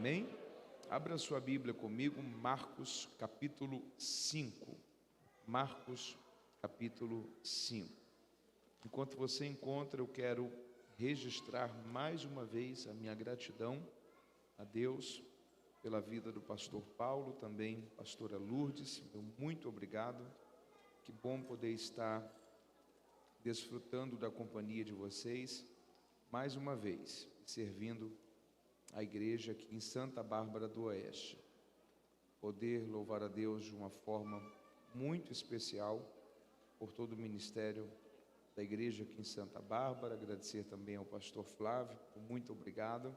Amém? Abra sua Bíblia comigo, Marcos capítulo 5. Marcos capítulo 5. Enquanto você encontra, eu quero registrar mais uma vez a minha gratidão a Deus pela vida do pastor Paulo, também pastora Lourdes. Meu muito obrigado. Que bom poder estar desfrutando da companhia de vocês mais uma vez, servindo a igreja aqui em Santa Bárbara do Oeste. Poder louvar a Deus de uma forma muito especial por todo o ministério da igreja aqui em Santa Bárbara. Agradecer também ao pastor Flávio, muito obrigado.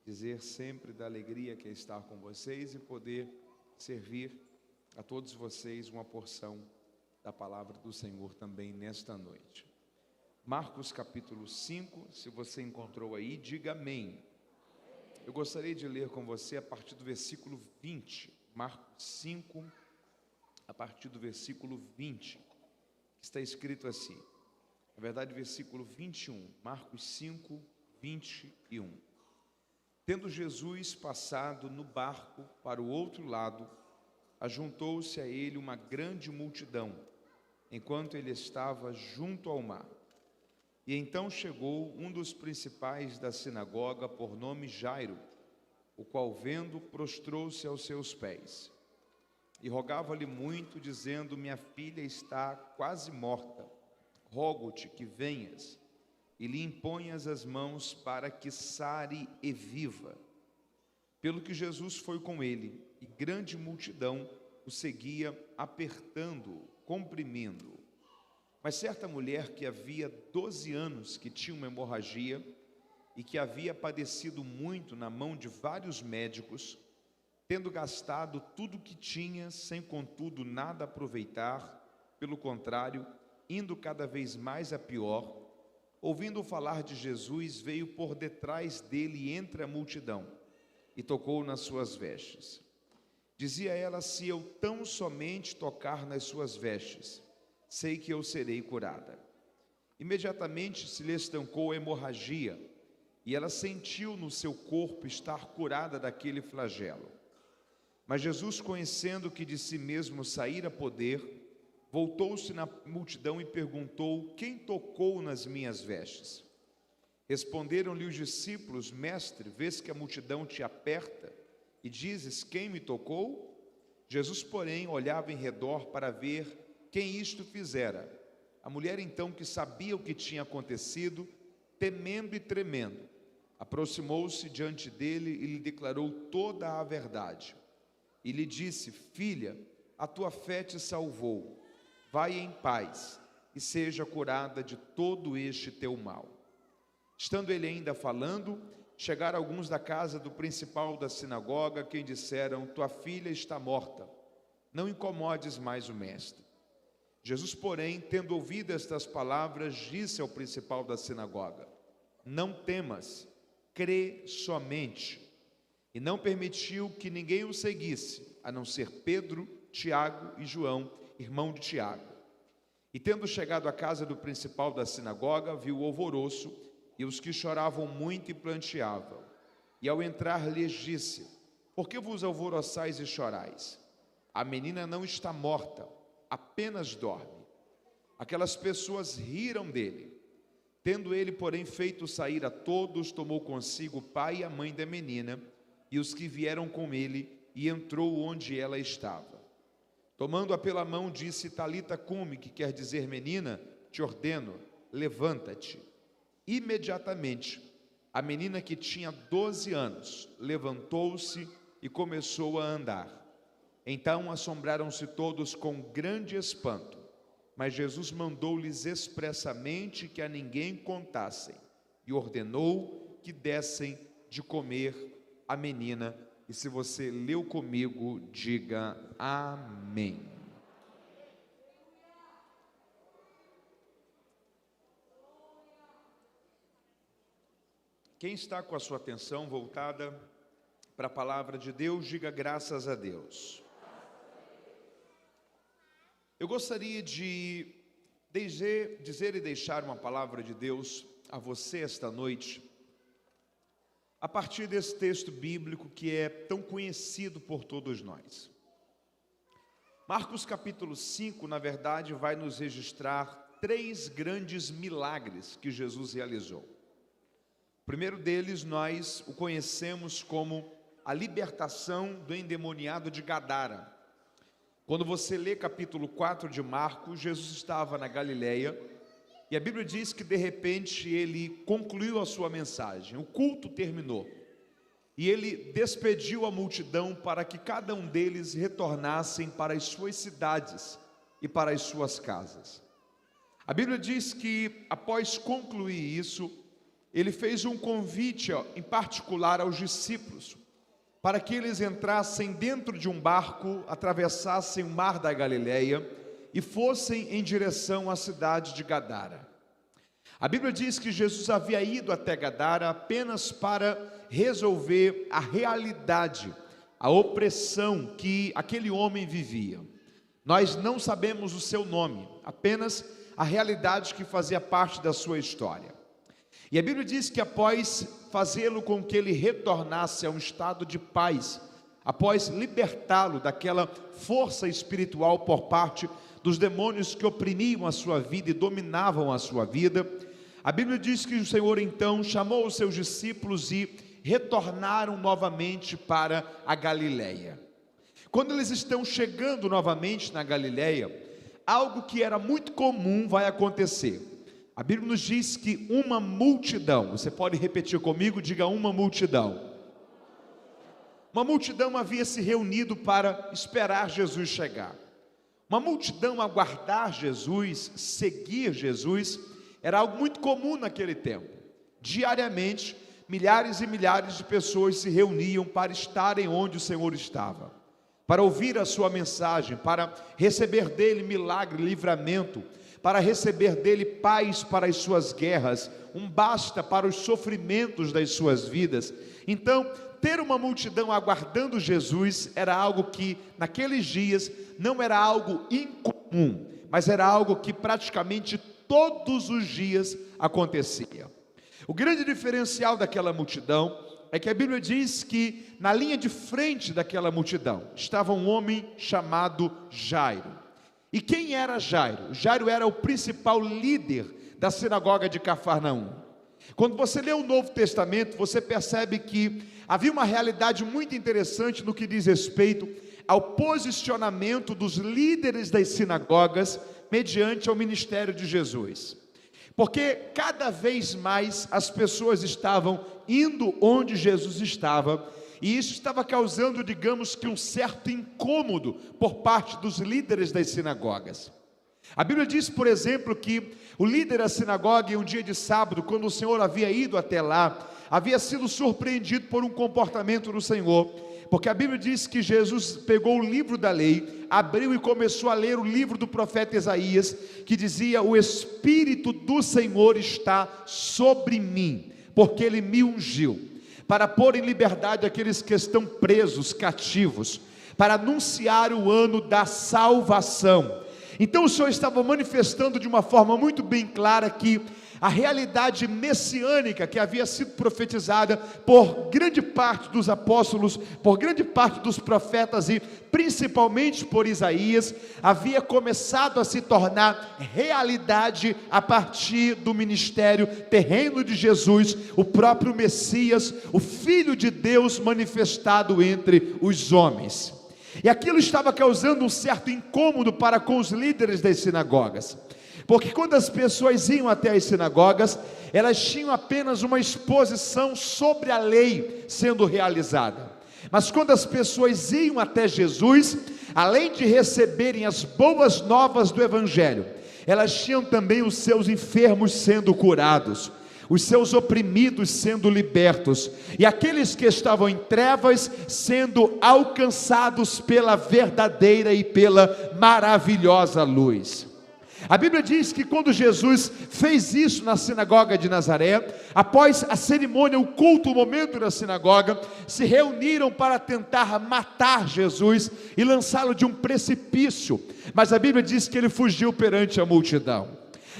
Dizer sempre da alegria que é estar com vocês e poder servir a todos vocês uma porção da palavra do Senhor também nesta noite. Marcos capítulo 5, se você encontrou aí, diga amém. Eu gostaria de ler com você a partir do versículo 20, Marcos 5, a partir do versículo 20, que está escrito assim, na verdade versículo 21, Marcos 5, 21. Tendo Jesus passado no barco para o outro lado, ajuntou-se a ele uma grande multidão, enquanto ele estava junto ao mar. E então chegou um dos principais da sinagoga, por nome Jairo, o qual, vendo, prostrou-se aos seus pés e rogava-lhe muito, dizendo: minha filha está quase morta, rogo-te que venhas e lhe imponhas as mãos para que sare e viva. Pelo que Jesus foi com ele, e grande multidão o seguia, apertando-o, comprimindo-o. Mas certa mulher que havia 12 anos que tinha uma hemorragia e que havia padecido muito na mão de vários médicos, tendo gastado tudo o que tinha, sem contudo nada aproveitar, pelo contrário, indo cada vez mais a pior, ouvindo falar de Jesus, veio por detrás dele entre a multidão e tocou nas suas vestes. Dizia ela: se eu tão somente tocar nas suas vestes, sei que eu serei curada. Imediatamente se lhe estancou a hemorragia e ela sentiu no seu corpo estar curada daquele flagelo. Mas Jesus, conhecendo que de si mesmo saíra poder, voltou-se na multidão e perguntou: quem tocou nas minhas vestes? Responderam-lhe os discípulos: mestre, vês que a multidão te aperta e dizes: quem me tocou? Jesus, porém, olhava em redor para ver quem isto fizera. A mulher então, que sabia o que tinha acontecido, temendo e tremendo, aproximou-se diante dele e lhe declarou toda a verdade. E lhe disse: filha, a tua fé te salvou. Vai em paz e seja curada de todo este teu mal. Estando ele ainda falando, chegaram alguns da casa do principal da sinagoga, quem disseram: tua filha está morta, não incomodes mais o mestre. Jesus, porém, tendo ouvido estas palavras, disse ao principal da sinagoga: não temas, crê somente. E não permitiu que ninguém o seguisse, a não ser Pedro, Tiago e João, irmão de Tiago. E tendo chegado à casa do principal da sinagoga, viu o alvoroço e os que choravam muito e planteavam. E ao entrar lhes disse: por que vos alvoroçais e chorais? A menina não está morta, apenas dorme. Aquelas pessoas riram dele. Tendo ele, porém, feito sair a todos, tomou consigo o pai e a mãe da menina e os que vieram com ele, e entrou onde ela estava. Tomando-a pela mão, disse: talita cumi, que quer dizer: menina, te ordeno, levanta-te. Imediatamente, a menina, que tinha 12 anos, levantou-se e começou a andar. Então assombraram-se todos com grande espanto, mas Jesus mandou-lhes expressamente que a ninguém contassem e ordenou que dessem de comer a menina. E se você leu comigo, diga amém. Quem está com a sua atenção voltada para a palavra de Deus, diga graças a Deus. Eu gostaria de dizer e deixar uma palavra de Deus a você esta noite, a partir desse texto bíblico que é tão conhecido por todos nós. Marcos capítulo 5, na verdade, vai nos registrar 3 grandes milagres que Jesus realizou. O primeiro deles nós o conhecemos como a libertação do endemoniado de Gadara. Quando você lê capítulo 4 de Marcos, Jesus estava na Galileia, e a Bíblia diz que de repente ele concluiu a sua mensagem, o culto terminou, e ele despediu a multidão para que cada um deles retornassem para as suas cidades e para as suas casas. A Bíblia diz que após concluir isso, ele fez um convite em particular aos discípulos, para que eles entrassem dentro de um barco, atravessassem o mar da Galileia e fossem em direção à cidade de Gadara. A Bíblia diz que Jesus havia ido até Gadara apenas para resolver a realidade, a opressão que aquele homem vivia. Nós não sabemos o seu nome, apenas a realidade que fazia parte da sua história. E a Bíblia diz que após fazê-lo com que ele retornasse a um estado de paz, após libertá-lo daquela força espiritual por parte dos demônios que oprimiam a sua vida e dominavam a sua vida, a Bíblia diz que o Senhor então chamou os seus discípulos e retornaram novamente para a Galileia. Quando eles estão chegando novamente na Galileia, algo que era muito comum vai acontecer. A Bíblia nos diz que uma multidão, você pode repetir comigo, diga uma multidão. Uma multidão havia se reunido para esperar Jesus chegar. Uma multidão aguardar Jesus, seguir Jesus, era algo muito comum naquele tempo. Diariamente, milhares e milhares de pessoas se reuniam para estarem onde o Senhor estava, para ouvir a sua mensagem, para receber dele milagre, livramento, para receber dele paz para as suas guerras, um basta para os sofrimentos das suas vidas. Então, ter uma multidão aguardando Jesus era algo que, naqueles dias, não era algo incomum, mas era algo que praticamente todos os dias acontecia. O grande diferencial daquela multidão é que a Bíblia diz que na linha de frente daquela multidão estava um homem chamado Jairo. E quem era Jairo? Jairo era o principal líder da sinagoga de Cafarnaum. Quando você lê o Novo Testamento, você percebe que havia uma realidade muito interessante no que diz respeito ao posicionamento dos líderes das sinagogas mediante ao ministério de Jesus. Porque cada vez mais as pessoas estavam indo onde Jesus estava, e isso estava causando, digamos que um certo incômodo por parte dos líderes das sinagogas. A Bíblia diz, por exemplo, que o líder da sinagoga, em um dia de sábado, quando o Senhor havia ido até lá, havia sido surpreendido por um comportamento do Senhor, porque a Bíblia diz que Jesus pegou o livro da lei, abriu e começou a ler o livro do profeta Isaías, que dizia: o Espírito do Senhor está sobre mim, porque Ele me ungiu, para pôr em liberdade aqueles que estão presos, cativos, para anunciar o ano da salvação. Então o Senhor estava manifestando de uma forma muito bem clara que a realidade messiânica que havia sido profetizada por grande parte dos apóstolos, por grande parte dos profetas e principalmente por Isaías, havia começado a se tornar realidade a partir do ministério terreno de Jesus, o próprio Messias, o Filho de Deus manifestado entre os homens. E aquilo estava causando um certo incômodo para com os líderes das sinagogas, porque quando as pessoas iam até as sinagogas, elas tinham apenas uma exposição sobre a lei sendo realizada. Mas quando as pessoas iam até Jesus, além de receberem as boas novas do Evangelho, elas tinham também os seus enfermos sendo curados, os seus oprimidos sendo libertos, e aqueles que estavam em trevas sendo alcançados pela verdadeira e pela maravilhosa luz. A Bíblia diz que quando Jesus fez isso na sinagoga de Nazaré, após a cerimônia, o culto, o momento da sinagoga, se reuniram para tentar matar Jesus e lançá-lo de um precipício, mas a Bíblia diz que ele fugiu perante a multidão.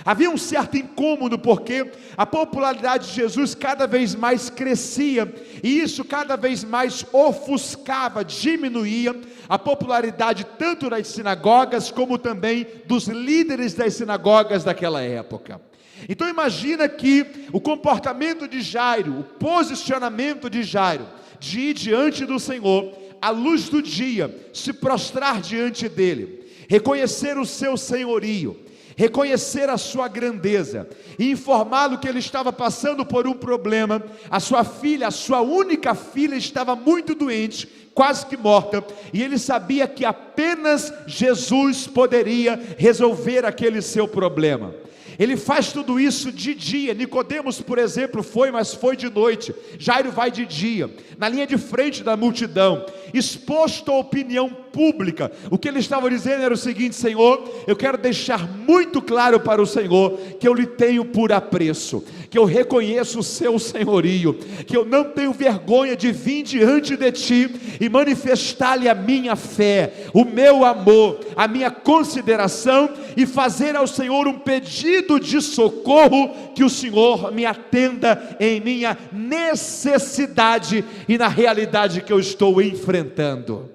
Havia um certo incômodo, porque a popularidade de Jesus cada vez mais crescia, e isso cada vez mais ofuscava, diminuía a popularidade tanto das sinagogas, como também dos líderes das sinagogas daquela época. Então imagina que o comportamento de Jairo, o posicionamento de Jairo, de ir diante do Senhor, à luz do dia, se prostrar diante dele, reconhecer o seu senhorio, reconhecer a sua grandeza e informá-lo que ele estava passando por um problema. A sua filha, a sua única filha, estava muito doente, quase que morta, e ele sabia que apenas Jesus poderia resolver aquele seu problema. Ele faz tudo isso de dia. Nicodemos, por exemplo, mas foi de noite. Jairo vai de dia, na linha de frente da multidão, exposto à opinião pública. O que ele estava dizendo era o seguinte: Senhor, eu quero deixar muito claro para o Senhor que eu lhe tenho por apreço, que eu reconheço o seu senhorio, que eu não tenho vergonha de vir diante de ti e manifestar-lhe a minha fé, o meu amor, a minha consideração, e fazer ao Senhor um pedido de socorro, que o Senhor me atenda em minha necessidade e na realidade que eu estou enfrentando.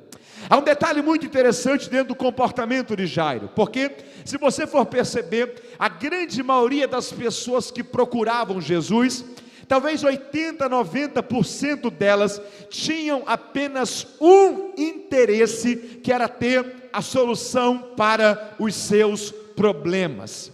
Há um detalhe muito interessante dentro do comportamento de Jairo, porque se você for perceber, a grande maioria das pessoas que procuravam Jesus, talvez 80, 90% delas tinham apenas um interesse, que era ter a solução para os seus problemas.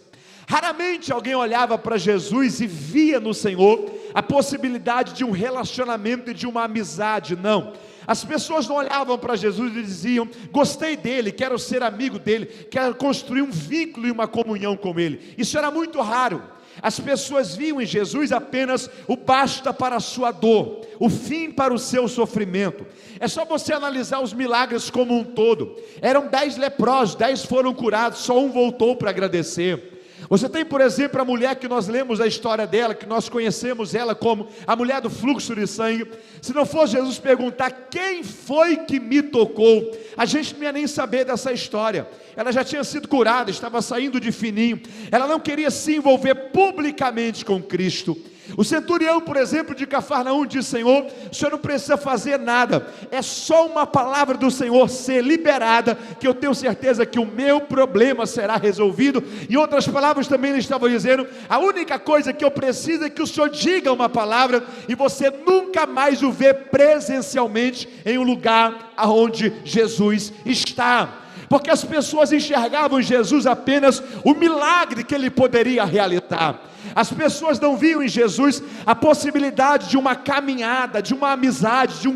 Raramente alguém olhava para Jesus e via no Senhor a possibilidade de um relacionamento e de uma amizade. Não, as pessoas não olhavam para Jesus e diziam: gostei dele, quero ser amigo dele, quero construir um vínculo e uma comunhão com ele. Isso era muito raro. As pessoas viam em Jesus apenas o basta para a sua dor, o fim para o seu sofrimento. É só você analisar os milagres como um todo. Eram 10 leprosos, 10 foram curados, só um voltou para agradecer. Você tem, por exemplo, a mulher que nós lemos a história dela, que nós conhecemos ela como a mulher do fluxo de sangue. Se não fosse Jesus perguntar quem foi que me tocou, a gente não ia nem saber dessa história. Ela já tinha sido curada, estava saindo de fininho. Ela não queria se envolver publicamente com Cristo. O centurião, por exemplo, de Cafarnaum, disse: Senhor, o Senhor não precisa fazer nada, é só uma palavra do Senhor ser liberada, que eu tenho certeza que o meu problema será resolvido. Em outras palavras, também ele estava dizendo: a única coisa que eu preciso é que o Senhor diga uma palavra, e você nunca mais o vê presencialmente em um lugar onde Jesus está. Porque as pessoas enxergavam em Jesus apenas o milagre que ele poderia realizar. As pessoas não viam em Jesus a possibilidade de uma caminhada, de uma amizade,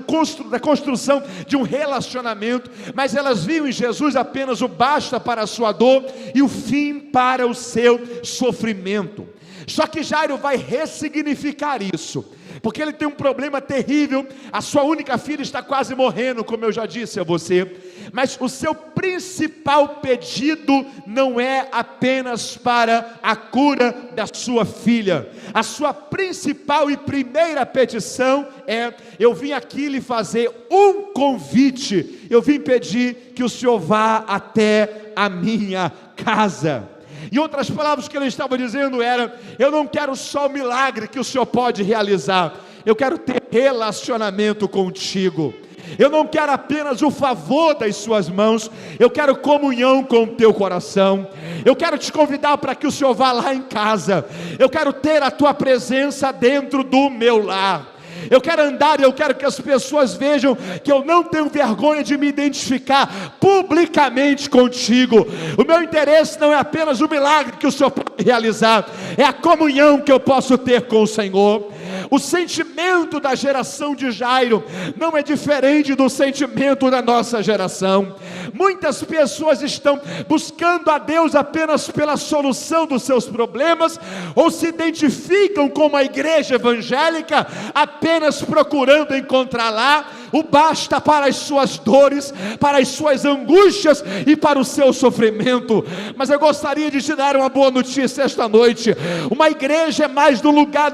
da construção de um relacionamento, mas elas viam em Jesus apenas o basta para a sua dor e o fim para o seu sofrimento. Só que Jairo vai ressignificar isso, porque ele tem um problema terrível. A sua única filha está quase morrendo, como eu já disse a você. Mas o seu principal pedido não é apenas para a cura da sua filha. A sua principal e primeira petição é: eu vim aqui lhe fazer um convite. Eu vim pedir que o Senhor vá até a minha casa. Em outras palavras, o que ele estava dizendo era: eu não quero só o milagre que o Senhor pode realizar, eu quero ter relacionamento contigo. Eu não quero apenas o favor das suas mãos, eu quero comunhão com o teu coração. Eu quero te convidar para que o Senhor vá lá em casa. Eu quero ter a tua presença dentro do meu lar. Eu quero andar e eu quero que as pessoas vejam que eu não tenho vergonha de me identificar publicamente contigo. O meu interesse não é apenas o milagre que o Senhor pode realizar, é a comunhão que eu posso ter com o Senhor. O sentimento da geração de Jairo não é diferente do sentimento da nossa geração. Muitas pessoas estão buscando a Deus apenas pela solução dos seus problemas, ou se identificam com uma igreja evangélica apenas procurando encontrar lá o basta para as suas dores, para as suas angústias e para o seu sofrimento. Mas eu gostaria de te dar uma boa notícia esta noite. Uma igreja é mais do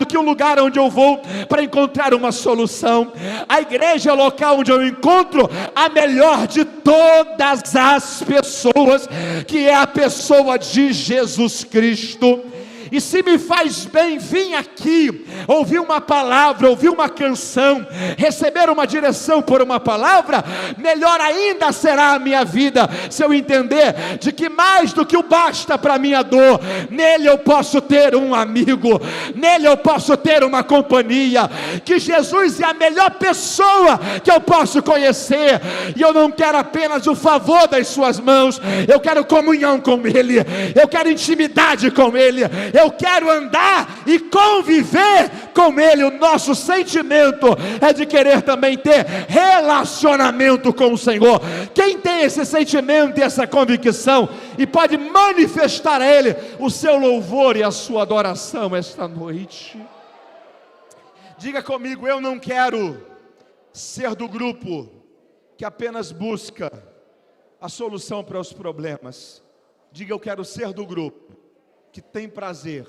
que o lugar onde eu vou para encontrar uma solução. A igreja é o local onde eu encontro a melhor de todas as pessoas, que é a pessoa de Jesus Cristo. E se me faz bem vir aqui, ouvir uma palavra, ouvir uma canção, receber uma direção por uma palavra, melhor ainda será a minha vida, se eu entender de que mais do que o basta para a minha dor, nele eu posso ter um amigo, nele eu posso ter uma companhia, que Jesus é a melhor pessoa que eu posso conhecer, e eu não quero apenas o favor das suas mãos, eu quero comunhão com Ele, eu quero intimidade com Ele, eu quero andar e conviver com Ele. O nosso sentimento é de querer também ter relacionamento com o Senhor. Quem tem esse sentimento e essa convicção, e pode manifestar a Ele o seu louvor e a sua adoração esta noite? Diga comigo: eu não quero ser do grupo que apenas busca a solução para os problemas. Diga: eu quero ser do grupo que tem prazer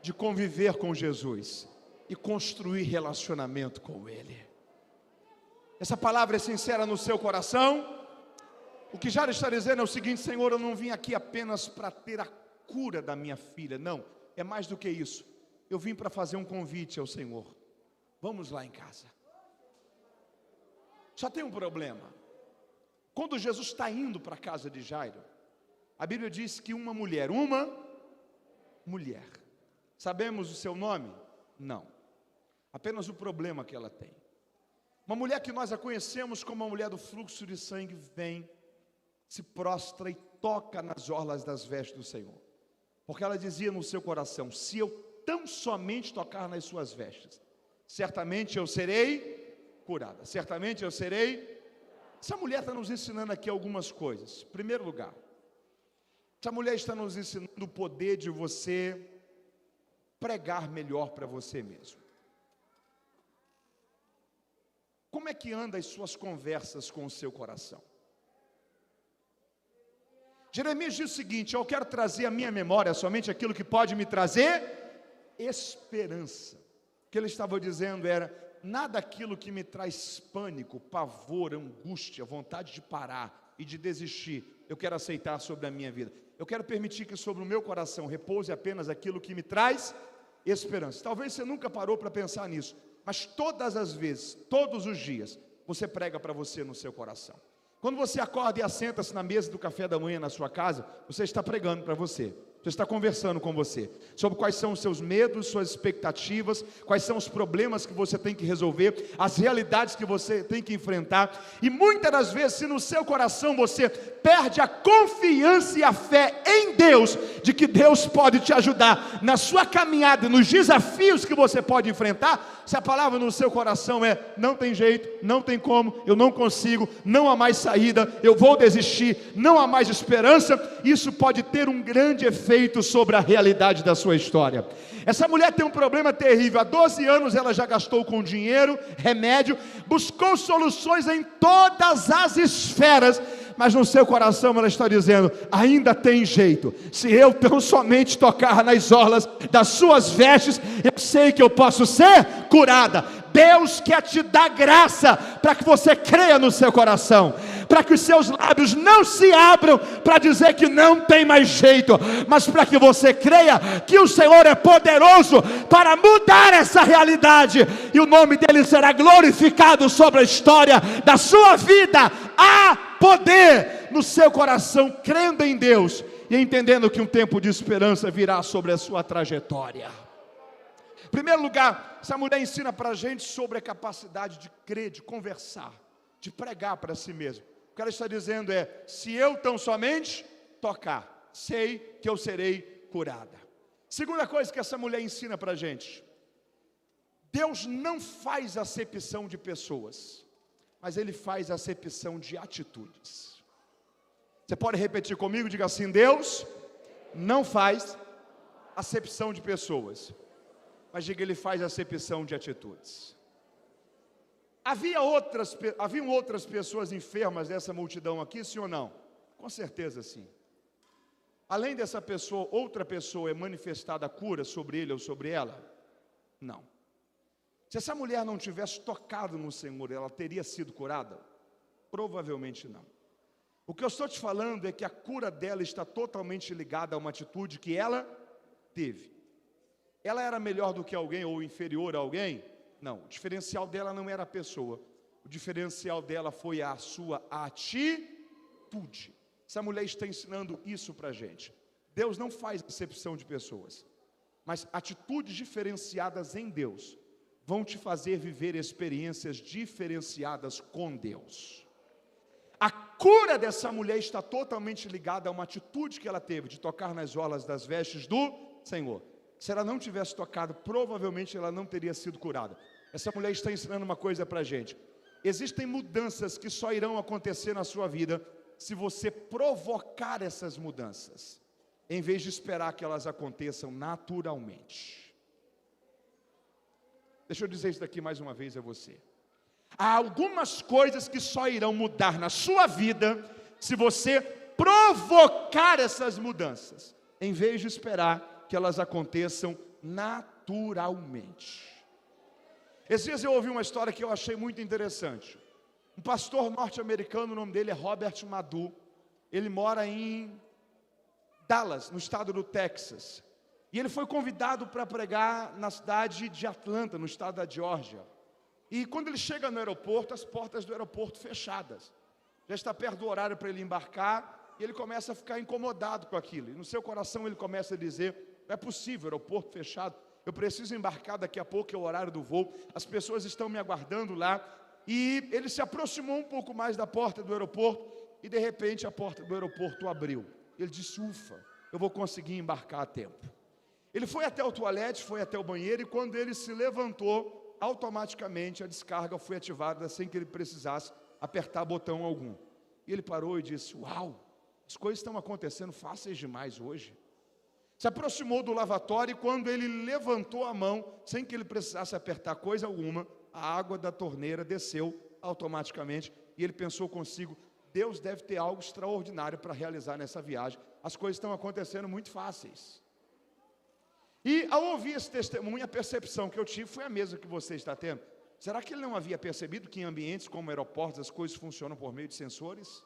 de conviver com Jesus e construir relacionamento com Ele. Essa palavra é sincera no seu coração? O que Jairo está dizendo é o seguinte: Senhor, eu não vim aqui apenas para ter a cura da minha filha, não, é mais do que isso. Eu vim para fazer um convite ao Senhor. Vamos lá em casa. Só tem um problema. Quando Jesus está indo para a casa de Jairo, a Bíblia diz que uma mulher, sabemos o seu nome? Não, apenas o problema que ela tem. Uma mulher que nós a conhecemos como a mulher do fluxo de sangue, vem, se prostra e toca nas orlas das vestes do Senhor, porque ela dizia no seu coração: se eu tão somente tocar nas suas vestes, certamente eu serei curada, certamente eu serei. Essa mulher está nos ensinando aqui algumas coisas. Em primeiro lugar, essa mulher está nos ensinando o poder de você pregar melhor para você mesmo. Como é que andam as suas conversas com o seu coração? Jeremias diz o seguinte: eu quero trazer à minha memória somente aquilo que pode me trazer esperança. O que ele estava dizendo era: nada aquilo que me traz pânico, pavor, angústia, vontade de parar e de desistir, eu quero aceitar sobre a minha vida. Eu quero permitir que sobre o meu coração repouse apenas aquilo que me traz esperança. Talvez você nunca parou para pensar nisso, mas todas as vezes, todos os dias, você prega para você no seu coração. Quando você acorda e assenta-se na mesa do café da manhã na sua casa, você está pregando para você. Você está conversando com você sobre quais são os seus medos, suas expectativas, quais são os problemas que você tem que resolver, as realidades que você tem que enfrentar. E muitas das vezes, se no seu coração você perde a confiança e a fé em Deus, de que Deus pode te ajudar na sua caminhada, nos desafios que você pode enfrentar, se a palavra no seu coração é: não tem jeito, não tem como, eu não consigo, não há mais saída, eu vou desistir, não há mais esperança, isso pode ter um grande efeito sobre a realidade da sua história. Essa mulher tem um problema terrível. Há 12 anos ela já gastou com dinheiro, remédio, buscou soluções em todas as esferas, mas no seu coração ela está dizendo: ainda tem jeito, se eu tão somente tocar nas orlas das suas vestes, eu sei que eu posso ser curada. Deus quer te dar graça para que você creia no seu coração, para que os seus lábios não se abram para dizer que não tem mais jeito, mas para que você creia que o Senhor é poderoso para mudar essa realidade, e o nome dele será glorificado sobre a história da sua vida. Há poder no seu coração, crendo em Deus e entendendo que um tempo de esperança virá sobre a sua trajetória. Em primeiro lugar, essa mulher ensina para a gente sobre a capacidade de crer, de conversar, de pregar para si mesmo. O que ela está dizendo é: se eu tão somente tocar, sei que eu serei curada. Segunda coisa que essa mulher ensina para a gente: Deus não faz acepção de pessoas, mas Ele faz acepção de atitudes. Você pode repetir comigo? Diga assim: Deus não faz acepção de pessoas, mas diga: Ele faz acepção de atitudes. Haviam outras pessoas enfermas dessa multidão aqui, sim ou não? Com certeza sim. Além dessa pessoa, outra pessoa é manifestada a cura sobre ele ou sobre ela? Não. Se essa mulher não tivesse tocado no Senhor, ela teria sido curada? Provavelmente não. O que eu estou te falando é que a cura dela está totalmente ligada a uma atitude que ela teve. Ela era melhor do que alguém ou inferior a alguém? Não, o diferencial dela não era a pessoa. O diferencial dela foi a sua atitude. Essa mulher está ensinando isso para a gente. Deus não faz acepção de pessoas, mas atitudes diferenciadas em Deus vão te fazer viver experiências diferenciadas com Deus. A cura dessa mulher está totalmente ligada a uma atitude que ela teve de tocar nas orlas das vestes do Senhor. Se ela não tivesse tocado, provavelmente ela não teria sido curada. Essa mulher está ensinando uma coisa para a gente. Existem mudanças que só irão acontecer na sua vida se você provocar essas mudanças, em vez de esperar que elas aconteçam naturalmente. Deixa eu dizer isso daqui mais uma vez a você. Há algumas coisas que só irão mudar na sua vida se você provocar essas mudanças, em vez de esperar que elas aconteçam naturalmente. Esses dias eu ouvi uma história que eu achei muito interessante. Um pastor norte-americano, o nome dele é Robert Madu. Ele mora em Dallas, no estado do Texas. E ele foi convidado para pregar na cidade de Atlanta, no estado da Geórgia. E quando ele chega no aeroporto, as portas do aeroporto fechadas. Já está perto do horário para ele embarcar, e ele começa a ficar incomodado com aquilo. E no seu coração ele começa a dizer: não é possível, aeroporto fechado, eu preciso embarcar daqui a pouco, é o horário do voo, as pessoas estão me aguardando lá. E ele se aproximou um pouco mais da porta do aeroporto, e de repente a porta do aeroporto abriu. Ele disse: ufa, eu vou conseguir embarcar a tempo. Ele foi até o toalete, foi até o banheiro, e quando ele se levantou, automaticamente a descarga foi ativada sem que ele precisasse apertar botão algum. E ele parou e disse: uau, as coisas estão acontecendo fáceis demais hoje. Se aproximou do lavatório, e quando ele levantou a mão, sem que ele precisasse apertar coisa alguma, a água da torneira desceu automaticamente, e ele pensou consigo: Deus deve ter algo extraordinário para realizar nessa viagem, as coisas estão acontecendo muito fáceis. E ao ouvir esse testemunho, a percepção que eu tive foi a mesma que você está tendo. Será que ele não havia percebido que em ambientes como aeroportos as coisas funcionam por meio de sensores?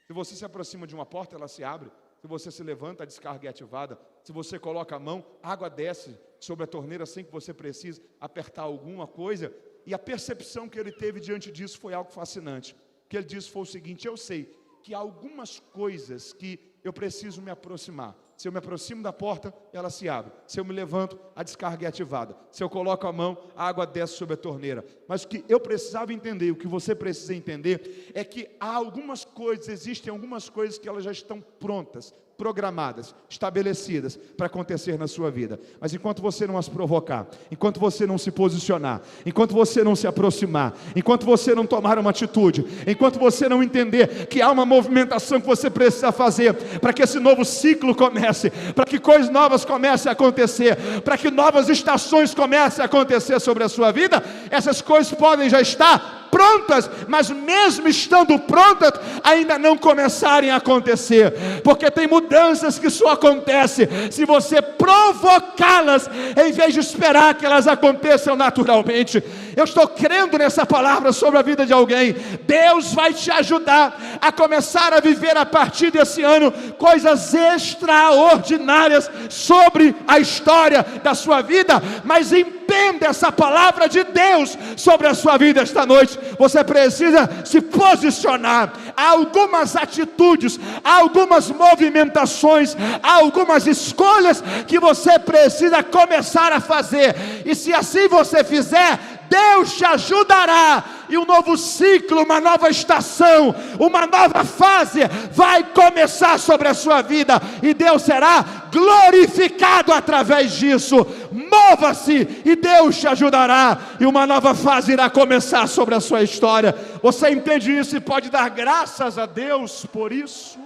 Se você se aproxima de uma porta, ela se abre. Se você se levanta, a descarga é ativada. Se você coloca a mão, a água desce sobre a torneira sem que você precise apertar alguma coisa. E a percepção que ele teve diante disso foi algo fascinante. O que ele disse foi o seguinte: eu sei que há algumas coisas que eu preciso me aproximar. Se eu me aproximo da porta, ela se abre. Se eu me levanto, a descarga é ativada. Se eu coloco a mão, a água desce sobre a torneira. Mas o que eu precisava entender, o que você precisa entender, é que há algumas coisas, existem algumas coisas que elas já estão prontas, programadas, estabelecidas para acontecer na sua vida. Mas enquanto você não as provocar, enquanto você não se posicionar, enquanto você não se aproximar, enquanto você não tomar uma atitude, enquanto você não entender que há uma movimentação que você precisa fazer para que esse novo ciclo comece, para que coisas novas comecem a acontecer, para que novas estações comecem a acontecer sobre a sua vida, essas coisas podem já estar prontas, mas mesmo estando prontas, ainda não começarem a acontecer, porque tem mudanças que só acontecem se você provocá-las, em vez de esperar que elas aconteçam naturalmente. Eu estou crendo nessa palavra sobre a vida de alguém. Deus vai te ajudar a começar a viver a partir desse ano coisas extraordinárias sobre a história da sua vida, mas entenda essa palavra de Deus sobre a sua vida esta noite. Você precisa se posicionar. Há algumas atitudes, há algumas movimentações, há algumas escolhas que você precisa começar a fazer, e se assim você fizer, Deus te ajudará, e um novo ciclo, uma nova estação, uma nova fase vai começar sobre a sua vida, e Deus será glorificado através disso. Mova-se e Deus te ajudará, e uma nova fase irá começar sobre a sua história. Você entende isso e pode dar graças a Deus por isso?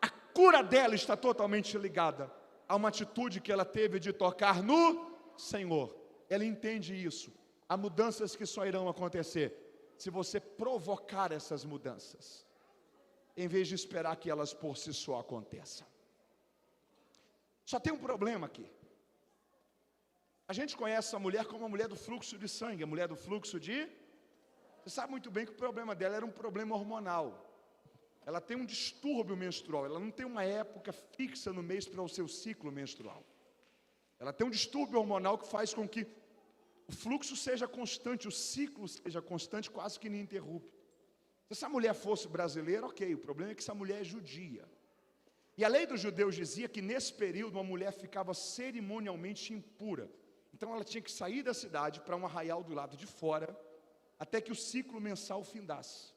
A cura dela está totalmente ligada a uma atitude que ela teve de tocar no Senhor. Ela entende isso. Há mudanças que só irão acontecer se você provocar essas mudanças, em vez de esperar que elas por si só aconteçam. Só tem um problema aqui. A gente conhece essa mulher como a mulher do fluxo de sangue, a mulher do fluxo de... Você sabe muito bem que o problema dela era um problema hormonal. ela tem um distúrbio menstrual, ela não tem uma época fixa no mês para o seu ciclo menstrual. Ela tem um distúrbio hormonal que faz com que o fluxo seja constante, o ciclo seja constante, quase que ininterrupto. Se essa mulher fosse brasileira, ok, o problema é que essa mulher é judia. E a lei dos judeus dizia que nesse período uma mulher ficava cerimonialmente impura. Então ela tinha que sair da cidade para um arraial do lado de fora, até que o ciclo mensal findasse.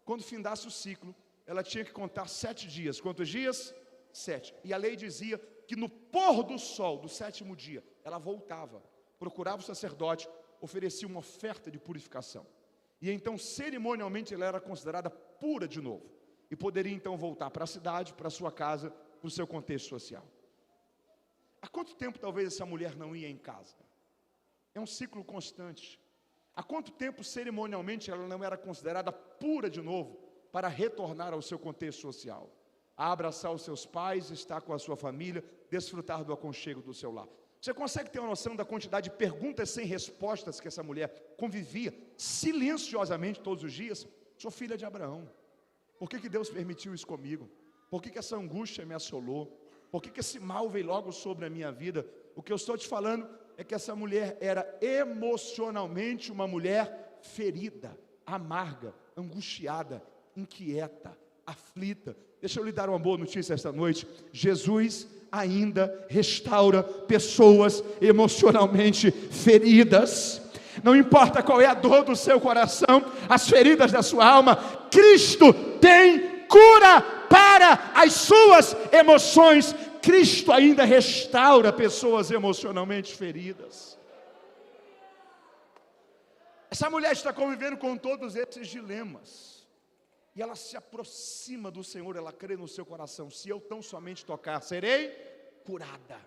Quando findasse o ciclo, ela tinha que contar 7 dias. Quantos dias? 7. E a lei dizia que no pôr do sol do 7º dia, ela voltava, procurava o sacerdote, oferecia uma oferta de purificação. E então, cerimonialmente, ela era considerada pura de novo. E poderia então voltar para a cidade, para a sua casa, para o seu contexto social. Há quanto tempo talvez essa mulher não ia em casa? É um ciclo constante. Há quanto tempo cerimonialmente ela não era considerada pura de novo para retornar ao seu contexto social? A abraçar os seus pais, estar com a sua família, desfrutar do aconchego do seu lar. Você consegue ter uma noção da quantidade de perguntas sem respostas que essa mulher convivia silenciosamente todos os dias? Sou filha de Abraão. Por que Deus permitiu isso comigo? Por que essa angústia me assolou? Por que esse mal veio logo sobre a minha vida? O que eu estou te falando é que essa mulher era emocionalmente uma mulher ferida, amarga, angustiada, inquieta, aflita. Deixa eu lhe dar uma boa notícia esta noite. Jesus ainda restaura pessoas emocionalmente feridas. Não importa qual é a dor do seu coração, as feridas da sua alma, Cristo tem cura para as suas emoções. Cristo ainda restaura pessoas emocionalmente feridas. Essa mulher está convivendo com todos esses dilemas. E ela se aproxima do Senhor, ela crê no seu coração: se eu tão somente tocar, serei curada.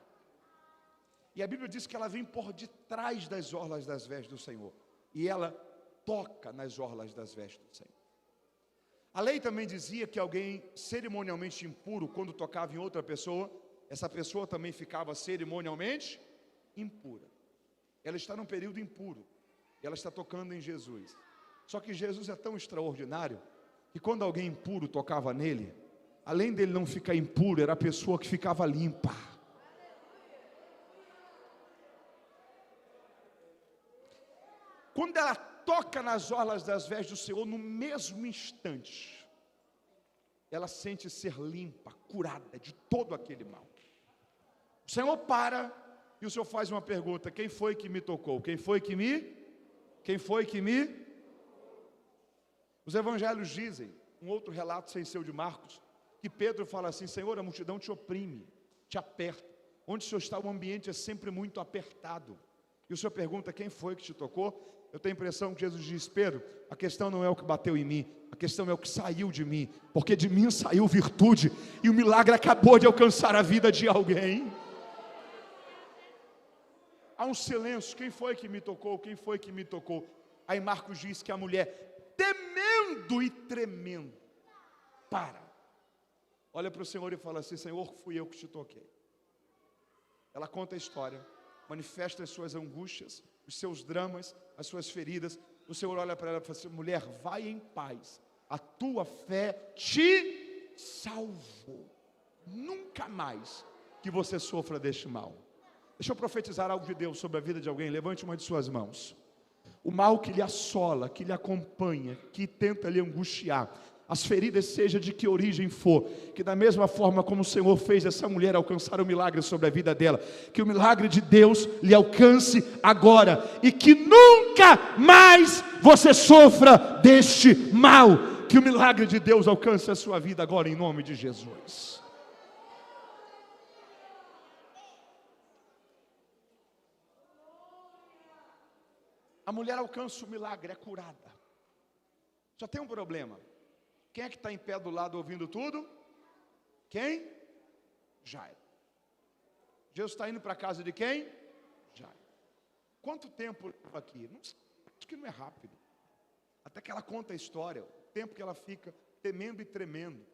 E a Bíblia diz que ela vem por detrás das orlas das vestes do Senhor. E ela toca nas orlas das vestes do Senhor. A lei também dizia que alguém cerimonialmente impuro, quando tocava em outra pessoa, essa pessoa também ficava cerimonialmente impura. Ela está num período impuro. E ela está tocando em Jesus. Só que Jesus é tão extraordinário que quando alguém impuro tocava nele, além dele não ficar impuro, era a pessoa que ficava limpa. Quando ela toca nas orlas das vestes do Senhor, no mesmo instante, ela sente ser limpa, curada de todo aquele mal. O Senhor para e o Senhor faz uma pergunta: quem foi que me tocou? Quem foi que me? Os evangelhos dizem, um outro relato sem ser o de Marcos, que Pedro fala assim: Senhor, a multidão te oprime, te aperta. Onde o Senhor está, o ambiente é sempre muito apertado. E o Senhor pergunta: quem foi que te tocou? Eu tenho a impressão que Jesus diz: Pedro, a questão não é o que bateu em mim, a questão é o que saiu de mim, porque de mim saiu virtude, e o milagre acabou de alcançar a vida de alguém. Há um silêncio: quem foi que me tocou? Quem foi que me tocou? Aí Marcos diz que a mulher, temendo e tremendo, olha para o Senhor e fala assim: Senhor, fui eu que te toquei. Ela conta a história, manifesta as suas angústias, os seus dramas, as suas feridas. O Senhor olha para ela e fala assim: mulher, vai em paz, a tua fé te salvou. Nunca mais que você sofra deste mal. Deixa eu profetizar algo de Deus sobre a vida de alguém. Levante uma de suas mãos. O mal que lhe assola, que lhe acompanha, que tenta lhe angustiar, as feridas, seja de que origem for, que da mesma forma como o Senhor fez essa mulher alcançar o milagre sobre a vida dela, que o milagre de Deus lhe alcance agora, e que nunca mais você sofra deste mal. Que o milagre de Deus alcance a sua vida agora, em nome de Jesus. A mulher alcança o milagre, é curada. Só tem um problema. Quem é que está em pé do lado ouvindo tudo? Quem? Jairo. Jesus está indo para a casa de quem? Jairo. Quanto tempo leva aqui? Não sei, acho que não é rápido. Até que ela conta a história, o tempo que ela fica temendo e tremendo.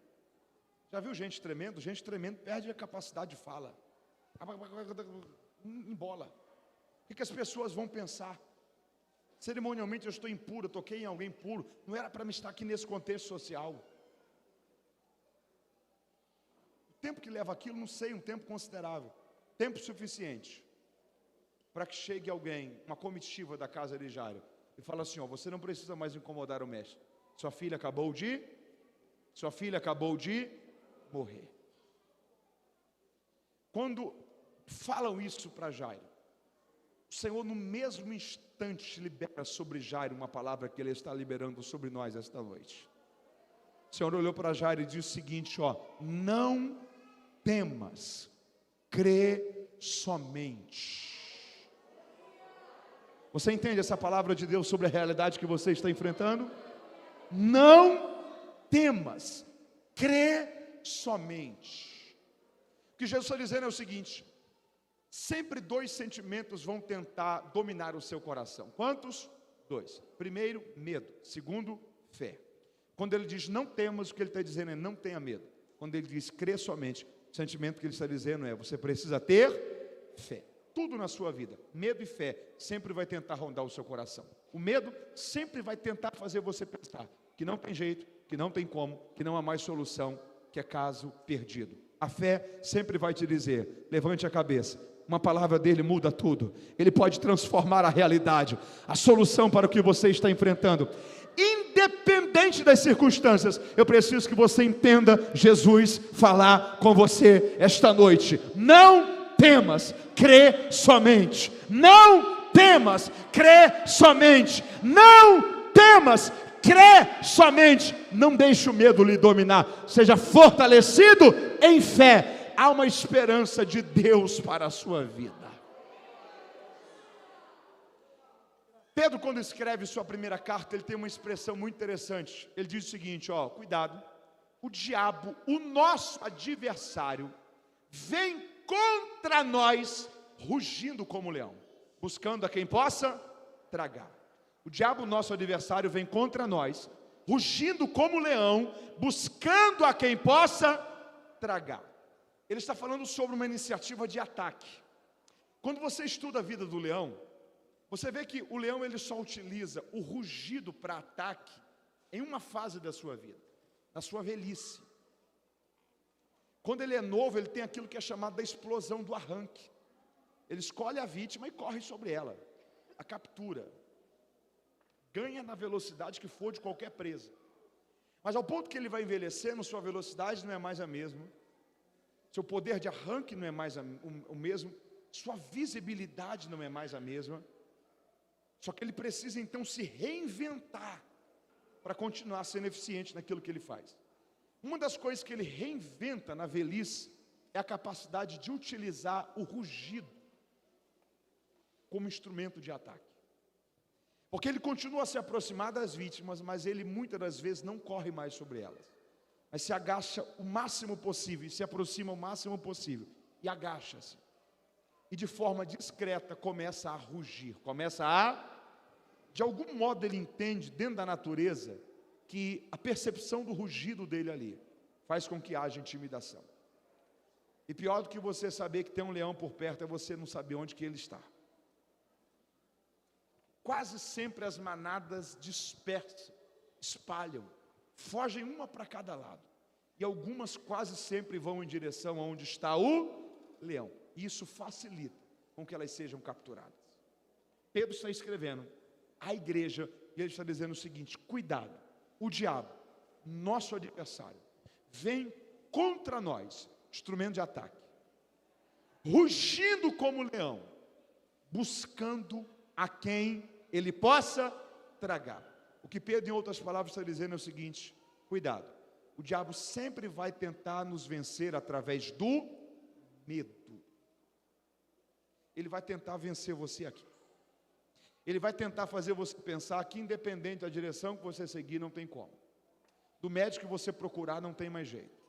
Já viu gente tremendo? Gente tremendo perde a capacidade de fala. Embola. O que as pessoas vão pensar? Cerimonialmente eu estou impuro, eu toquei em alguém puro. Não era para me estar aqui nesse contexto social. tempo que leva aquilo, não sei, um tempo considerável. Tempo suficiente para que chegue alguém, uma comitiva da casa de Jairo, e fala assim, ó, você não precisa mais incomodar o mestre. Sua filha acabou de morrer. Quando falam isso para Jairo, o Senhor no mesmo instante libera sobre Jairo uma palavra que Ele está liberando sobre nós esta noite. O Senhor olhou para Jairo e disse o seguinte, ó, não temas, crê somente. Você entende essa palavra de Deus sobre a realidade que você está enfrentando? Não temas, crê somente. O que Jesus está dizendo é o seguinte, sempre dois sentimentos vão tentar dominar o seu coração. Quantos? Dois. Primeiro, medo. Segundo, fé. Quando ele diz não temas, o que ele está dizendo é não tenha medo. Quando ele diz crê somente, o sentimento que ele está dizendo é você precisa ter fé. Tudo na sua vida, medo e fé, sempre vai tentar rondar o seu coração. O medo sempre vai tentar fazer você pensar que não tem jeito, que não tem como, que não há mais solução, que é caso perdido. A fé sempre vai te dizer, levante a cabeça, uma palavra dele muda tudo. Ele pode transformar a realidade, a solução para o que você está enfrentando. Independente das circunstâncias, eu preciso que você entenda Jesus falar com você esta noite. Não temas, crê somente. Não temas, crê somente. Não temas, crê somente. Não deixe o medo lhe dominar. Seja fortalecido em fé. Há uma esperança de Deus para a sua vida. Pedro, quando escreve sua primeira carta, ele tem uma expressão muito interessante. Ele diz o seguinte, ó, cuidado. O diabo, o nosso adversário, vem contra nós, rugindo como leão, buscando a quem possa tragar. O diabo, nosso adversário, vem contra nós, rugindo como leão, buscando a quem possa tragar. Ele está falando sobre uma iniciativa de ataque. Quando você estuda a vida do leão, você vê que o leão ele só utiliza o rugido para ataque em uma fase da sua vida, na sua velhice. Quando ele é novo, ele tem aquilo que é chamado da explosão do arranque. Ele escolhe a vítima e corre sobre ela, a captura, ganha na velocidade que for de qualquer presa. Mas ao ponto que ele vai envelhecendo, sua velocidade não é mais a mesma, seu poder de arranque não é mais o mesmo, sua visibilidade não é mais a mesma. Só que ele precisa então se reinventar para continuar sendo eficiente naquilo que ele faz. Uma das coisas que ele reinventa na velhice é a capacidade de utilizar o rugido como instrumento de ataque. Porque ele continua a se aproximar das vítimas, mas ele muitas das vezes não corre mais sobre elas. Mas se agacha o máximo possível, e se aproxima o máximo possível, e agacha-se. E de forma discreta começa a rugir, de algum modo ele entende dentro da natureza, que a percepção do rugido dele ali, faz com que haja intimidação. E pior do que você saber que tem um leão por perto, é você não saber onde que ele está. Quase sempre as manadas dispersam, espalham, fogem uma para cada lado. E algumas quase sempre vão em direção aonde está o leão. E isso facilita com que elas sejam capturadas. Pedro está escrevendo à igreja, e ele está dizendo o seguinte, cuidado, o diabo, nosso adversário, vem contra nós, instrumento de ataque, rugindo como leão, buscando a quem ele possa tragar. O que Pedro, em outras palavras, está dizendo é o seguinte, cuidado, o diabo sempre vai tentar nos vencer através do medo. Ele vai tentar vencer você aqui. Ele vai tentar fazer você pensar que independente da direção que você seguir, não tem como. Do médico que você procurar, não tem mais jeito.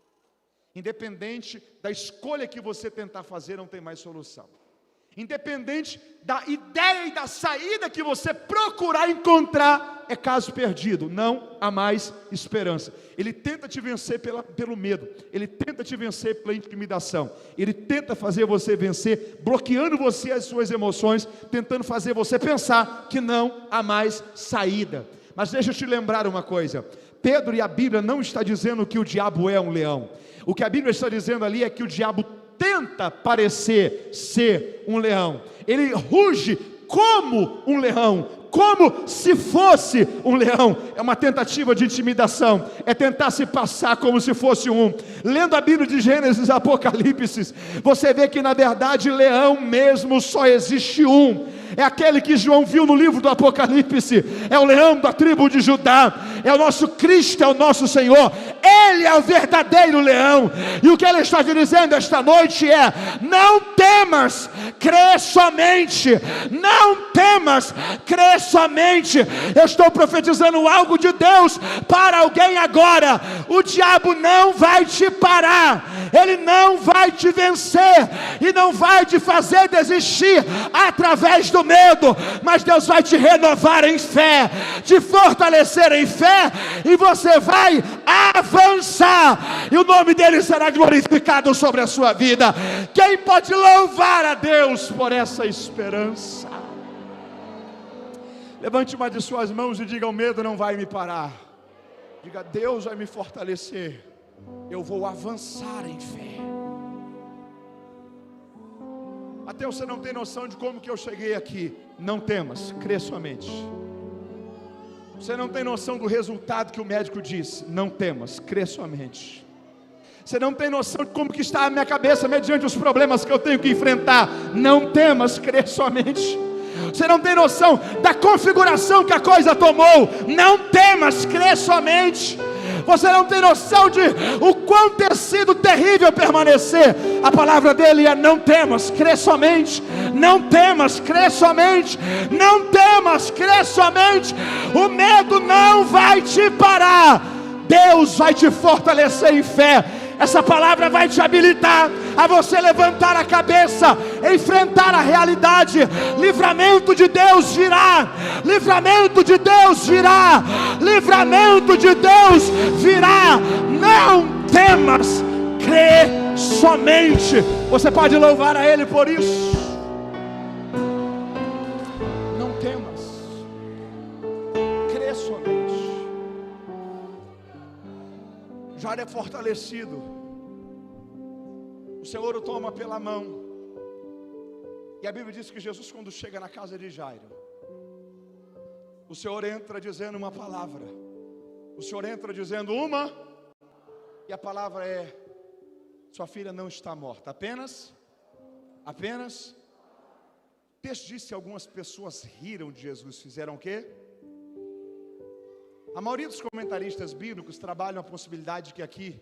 Independente da escolha que você tentar fazer, não tem mais solução. Independente da ideia e da saída que você procurar encontrar, é caso perdido, não há mais esperança. Ele tenta te vencer pelo medo, ele tenta te vencer pela intimidação, ele tenta fazer você vencer, bloqueando você as suas emoções, tentando fazer você pensar que não há mais saída. Mas deixa eu te lembrar uma coisa, Pedro e a Bíblia não está dizendo que o diabo é um leão. O que a Bíblia está dizendo ali é que o diabo tenta parecer ser um leão. Ele ruge como um leão, como se fosse um leão. É uma tentativa de intimidação, é tentar se passar como se fosse um. Lendo a Bíblia de Gênesis e Apocalipse, você vê que na verdade leão mesmo só existe um. É aquele que João viu no livro do Apocalipse, é o leão da tribo de Judá, é o nosso Cristo, é o nosso Senhor. Ele é o verdadeiro leão. E o que ele está dizendo esta noite é: não temas, crê somente. Não temas, crê somente. Eu estou profetizando algo de Deus para alguém agora. O diabo não vai te parar, ele não vai te vencer e não vai te fazer desistir através do medo, mas Deus vai te renovar em fé, te fortalecer em fé, e você vai avançar, e o nome dele será glorificado sobre a sua vida. Quem pode louvar a Deus por essa esperança? Levante uma de suas mãos e diga: o medo não vai me parar. Diga: Deus vai me fortalecer, eu vou avançar em fé. Mateus, você não tem noção de como que eu cheguei aqui. Não temas, crê somente. Você não tem noção do resultado que o médico disse. Não temas, crê somente. Você não tem noção de como que está a minha cabeça mediante os problemas que eu tenho que enfrentar. Não temas, crê somente. Você não tem noção da configuração que a coisa tomou. Não temas, crê somente. Você não tem noção de o quão ter sido terrível permanecer. A palavra dele é: não temas, crê somente. Não temas, crê somente. Não temas, crê somente. O medo não vai te parar. Deus vai te fortalecer em fé. Essa palavra vai te habilitar a você levantar a cabeça, enfrentar a realidade. Livramento de Deus virá. Livramento de Deus virá. Livramento de Deus virá. Não temas, crê somente. Você pode louvar a Ele por isso. Não temas, crê somente. Já é fortalecido. O Senhor o toma pela mão. E a Bíblia diz que Jesus, quando chega na casa de Jairo, o Senhor entra dizendo uma palavra. O Senhor entra dizendo uma, e a palavra é: sua filha não está morta. Apenas. O texto diz que algumas pessoas riram de Jesus. Fizeram o quê? A maioria dos comentaristas bíblicos trabalham a possibilidade de que aqui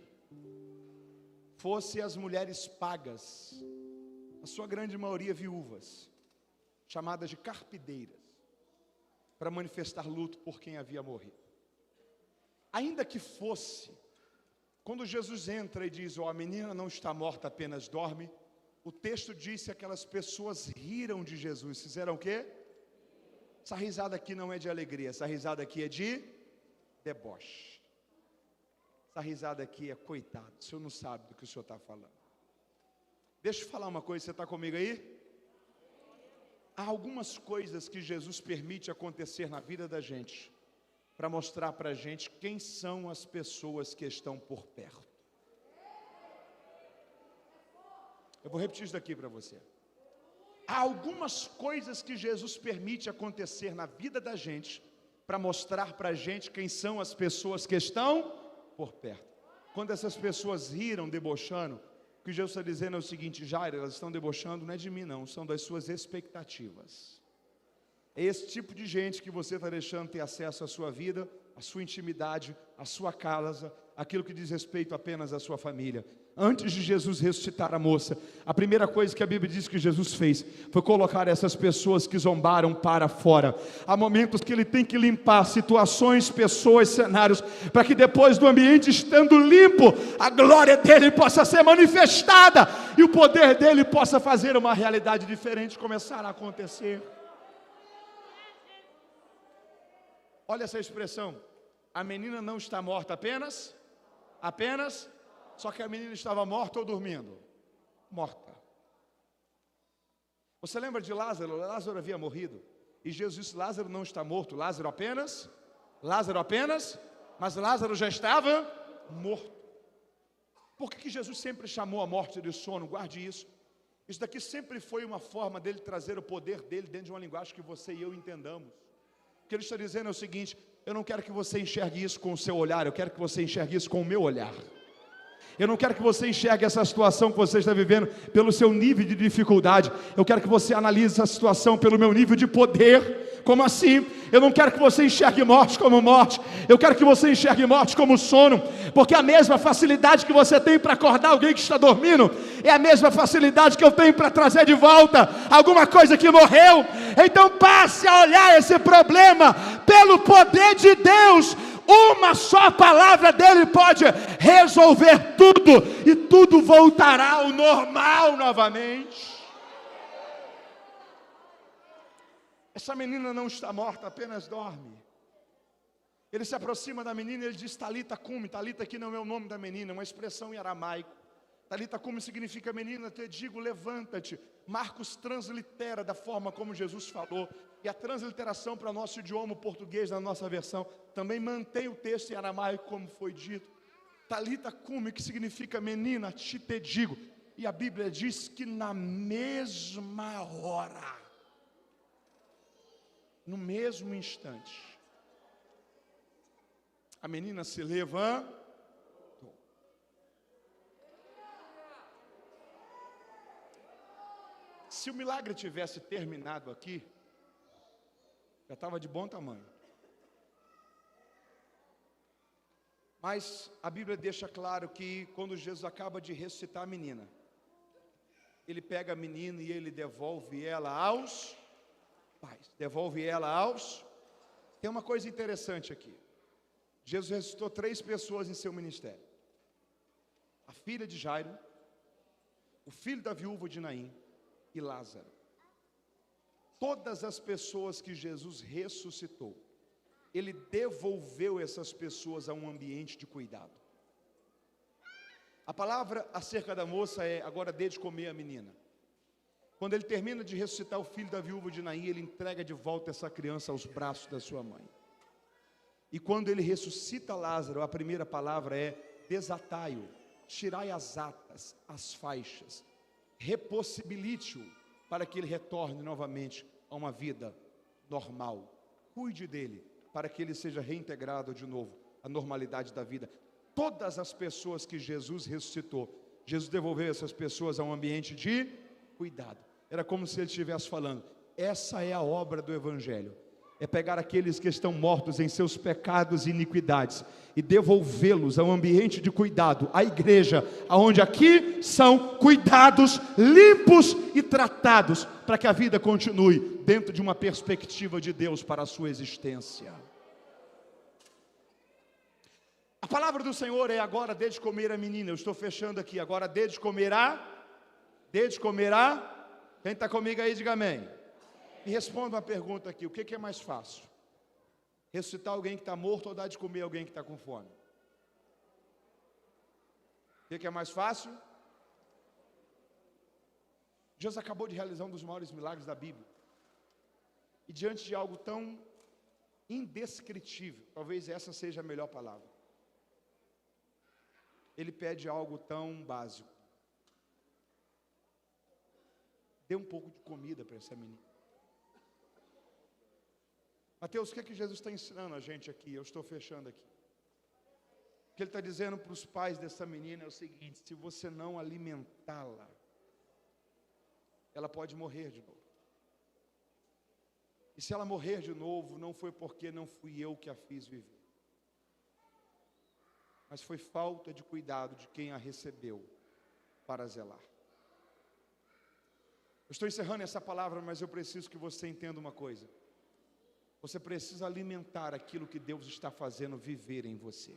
fosse as mulheres pagas, a sua grande maioria viúvas, chamadas de carpideiras, para manifestar luto por quem havia morrido. Ainda que fosse, quando Jesus entra e diz: a menina não está morta, apenas dorme, o texto diz que aquelas pessoas riram de Jesus. Fizeram o quê? Essa risada aqui não é de alegria, essa risada aqui é de deboche. Essa risada aqui é: coitado, o senhor não sabe do que o senhor está falando. Deixa eu falar uma coisa, você está comigo aí? Há algumas coisas que Jesus permite acontecer na vida da gente, para mostrar para a gente quem são as pessoas que estão por perto. Eu vou repetir isso daqui para você. Há algumas coisas que Jesus permite acontecer na vida da gente, para mostrar para a gente quem são as pessoas que estão por perto. Quando essas pessoas riram, debochando, o que Jesus está dizendo é o seguinte: Jairo, elas estão debochando não é de mim não, são das suas expectativas. É esse tipo de gente que você está deixando ter acesso à sua vida, à sua intimidade, à sua casa, aquilo que diz respeito apenas à sua família. Antes de Jesus ressuscitar a moça, a primeira coisa que a Bíblia diz que Jesus fez foi colocar essas pessoas que zombaram para fora. Há momentos que Ele tem que limpar situações, pessoas, cenários, para que depois do ambiente estando limpo, a glória dEle possa ser manifestada e o poder dEle possa fazer uma realidade diferente começar a acontecer. Olha essa expressão: a menina não está morta, apenas. Só que a menina estava morta ou dormindo? Morta. Você lembra de Lázaro? Lázaro havia morrido. E Jesus disse: Lázaro não está morto, Lázaro apenas mas Lázaro já estava morto. Por que Jesus sempre chamou a morte de sono? Guarde isso. Isso daqui sempre foi uma forma dele trazer o poder dele dentro de uma linguagem que você e eu entendamos. O que ele está dizendo é o seguinte: eu não quero que você enxergue isso com o seu olhar, eu quero que você enxergue isso com o meu olhar. Eu não quero que você enxergue essa situação que você está vivendo pelo seu nível de dificuldade. Eu quero que você analise essa situação pelo meu nível de poder. Como assim? Eu não quero que você enxergue morte como morte. Eu quero que você enxergue morte como sono. Porque a mesma facilidade que você tem para acordar alguém que está dormindo é a mesma facilidade que eu tenho para trazer de volta alguma coisa que morreu. Então passe a olhar esse problema pelo poder de Deus. Uma só palavra dele pode resolver tudo, e tudo voltará ao normal novamente. Essa menina não está morta, apenas dorme. Ele se aproxima da menina e ele diz: Talita cumi. Talita aqui não é o nome da menina, é uma expressão em aramaico. Talita cumi significa: menina, te digo, levanta-te. Marcos translitera da forma como Jesus falou. E a transliteração para o nosso idioma português, na nossa versão, também mantém o texto em aramaico como foi dito. Talita cumi, que significa: menina, te digo. E a Bíblia diz que na mesma hora, no mesmo instante, a menina se levantou. Se o milagre tivesse terminado aqui, já estava de bom tamanho. Mas a Bíblia deixa claro que quando Jesus acaba de ressuscitar a menina, ele pega a menina e ele devolve ela aos pais. Devolve ela aos... Tem uma coisa interessante aqui. Jesus ressuscitou 3 pessoas em seu ministério: a filha de Jairo, o filho da viúva de Naim e Lázaro. Todas as pessoas que Jesus ressuscitou, ele devolveu essas pessoas a um ambiente de cuidado. A palavra acerca da moça é: agora dê de comer a menina. Quando ele termina de ressuscitar o filho da viúva de Naim, ele entrega de volta essa criança aos braços da sua mãe. E quando ele ressuscita Lázaro, a primeira palavra é: desatai-o, tirai as atas, as faixas, repossibilite-o, para que ele retorne novamente a uma vida normal. Cuide dele, para que ele seja reintegrado de novo à normalidade da vida. Todas as pessoas que Jesus ressuscitou, Jesus devolveu essas pessoas a um ambiente de cuidado. Era como se ele estivesse falando: essa é a obra do Evangelho. É pegar aqueles que estão mortos em seus pecados e iniquidades e devolvê-los a um ambiente de cuidado, a igreja, onde aqui são cuidados, limpos e tratados, para que a vida continue dentro de uma perspectiva de Deus para a sua existência. A palavra do Senhor é: agora dê de comer a menina. Eu estou fechando aqui. Agora dê de comer a... Quem está comigo aí, diga amém. Me responda uma pergunta aqui: o que é mais fácil? Ressuscitar alguém que está morto ou dar de comer alguém que está com fome? O que é mais fácil? Jesus acabou de realizar um dos maiores milagres da Bíblia. E diante de algo tão indescritível, talvez essa seja a melhor palavra, ele pede algo tão básico: dê um pouco de comida para essa menina. Mateus, o que é que Jesus está ensinando a gente aqui? Eu estou fechando aqui. O que ele está dizendo para os pais dessa menina é o seguinte: se você não alimentá-la, ela pode morrer de novo. E se ela morrer de novo, não foi porque não fui eu que a fiz viver, mas foi falta de cuidado de quem a recebeu para zelar. Eu estou encerrando essa palavra, mas eu preciso que você entenda uma coisa: você precisa alimentar aquilo que Deus está fazendo viver em você.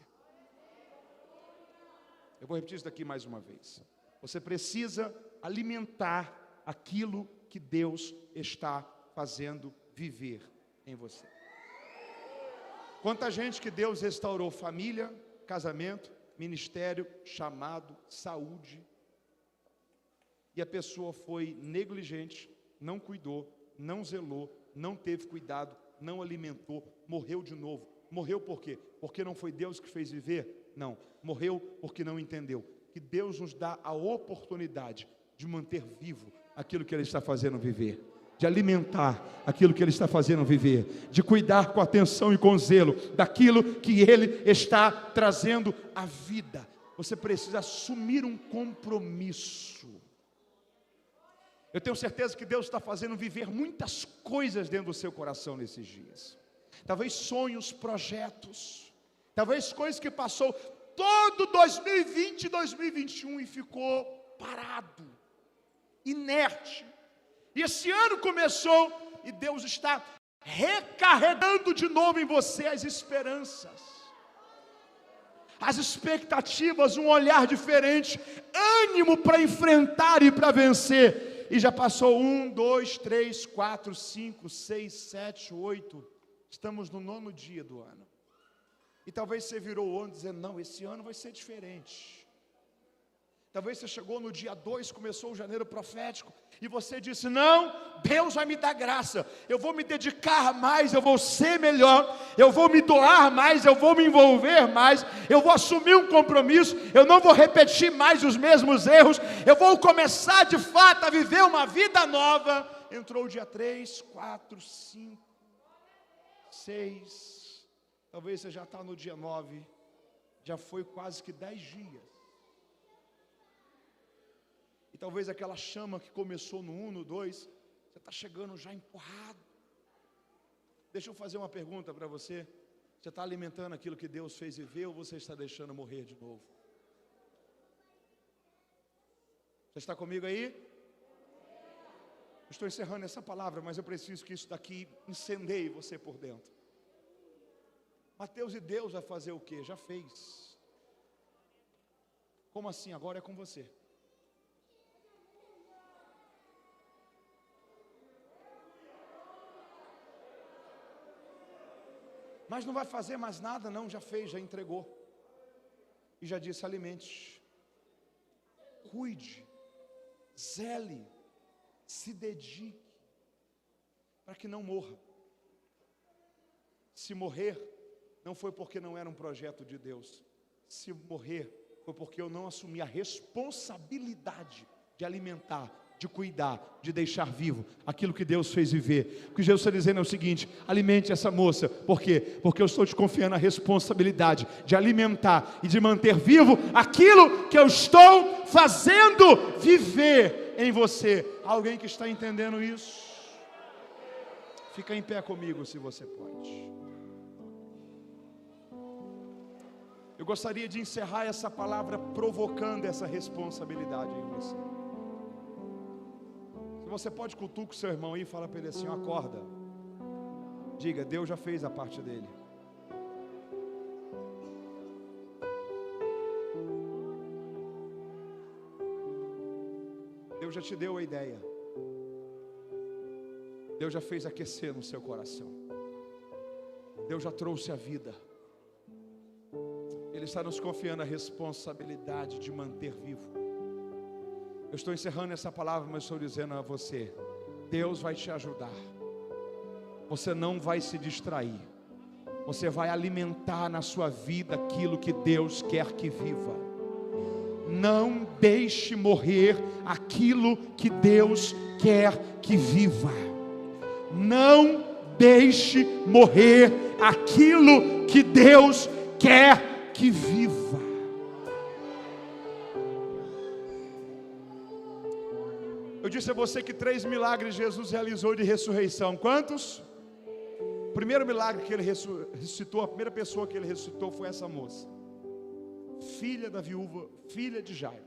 Eu vou repetir isso daqui mais uma vez. Você precisa alimentar aquilo que Deus está fazendo viver em você. Quanta gente que Deus restaurou família, casamento, ministério, chamado, saúde, e a pessoa foi negligente, não cuidou, não zelou, não teve cuidado, não alimentou, morreu de novo, Morreu por quê? Porque não foi Deus que fez viver? Não. Morreu porque não entendeu que Deus nos dá a oportunidade de manter vivo aquilo que Ele está fazendo viver, de alimentar aquilo que Ele está fazendo viver, de cuidar com atenção e com zelo daquilo que Ele está trazendo à vida. Você precisa assumir um compromisso. Eu tenho certeza que Deus está fazendo viver muitas coisas dentro do seu coração nesses dias. Talvez sonhos, projetos, talvez coisas que passou todo 2020 e 2021 e ficou parado, inerte. E esse ano começou e Deus está recarregando de novo em você as esperanças, as expectativas, um olhar diferente, ânimo para enfrentar e para vencer. E já passou 1, 2, 3, 4, 5, 6, 7, 8. Estamos no 9º dia do ano. E talvez você virou o ano dizendo, não, esse ano vai ser diferente. Talvez você chegou no dia 2, começou o janeiro profético, e você disse, não, Deus vai me dar graça, eu vou me dedicar mais, eu vou ser melhor, eu vou me doar mais, eu vou me envolver mais, eu vou assumir um compromisso, eu não vou repetir mais os mesmos erros, eu vou começar de fato a viver uma vida nova. Entrou o dia 3, 4, 5, 6, talvez você já está no dia 9, já foi quase que 10 dias. E talvez aquela chama que começou no 1, no 2, você está chegando já empurrado. Deixa eu fazer uma pergunta para você. Você está alimentando aquilo que Deus fez viver ou você está deixando morrer de novo? Você está comigo aí? Estou encerrando essa palavra, mas eu preciso que isso daqui incendeie você por dentro. Mateus, e Deus vai fazer o quê? Já fez. Como assim? Agora é com você. Mas não vai fazer mais nada, não, já fez, já entregou. E já disse, alimente, cuide, zele, se dedique, para que não morra. Se morrer, não foi porque não era um projeto de Deus. Se morrer, foi porque eu não assumi a responsabilidade de alimentar, de cuidar, de deixar vivo aquilo que Deus fez viver. O que Jesus está dizendo é o seguinte: alimente essa moça. Por quê? Porque eu estou te confiando a responsabilidade de alimentar e de manter vivo aquilo que eu estou fazendo viver em você. Alguém que está entendendo isso? Fica em pé comigo se você pode. Eu gostaria de encerrar essa palavra provocando essa responsabilidade em você. Se você pode, cutucar o seu irmão aí e fala para ele assim: acorda. Diga, Deus já fez a parte dele. Deus já te deu a ideia. Deus já fez aquecer no seu coração. Deus já trouxe a vida. Ele está nos confiando a responsabilidade de manter vivo. Eu estou encerrando essa palavra, mas estou dizendo a você: Deus vai te ajudar. Você não vai se distrair. Você vai alimentar na sua vida aquilo que Deus quer que viva. Não deixe morrer aquilo que Deus quer que viva. Não deixe morrer aquilo que Deus quer que viva. Eu disse a você que 3 milagres Jesus realizou de ressurreição. Quantos? O primeiro milagre que ele ressuscitou, a primeira pessoa que ele ressuscitou foi essa moça, filha da viúva, filha de Jairo.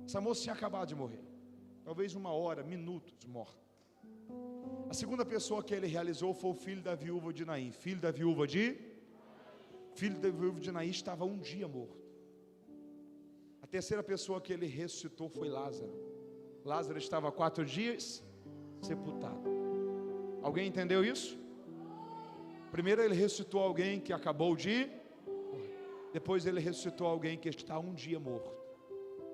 Essa moça tinha acabado de morrer, talvez 1 hora, minutos morta. A segunda pessoa que ele realizou foi o filho da viúva de Naim. Filho da viúva de Naim estava 1 dia morto. A terceira pessoa que ele ressuscitou foi Lázaro. Lázaro estava 4 dias sepultado. Alguém entendeu isso? Primeiro ele ressuscitou alguém que acabou de morrer. Depois ele ressuscitou alguém que está 1 dia morto.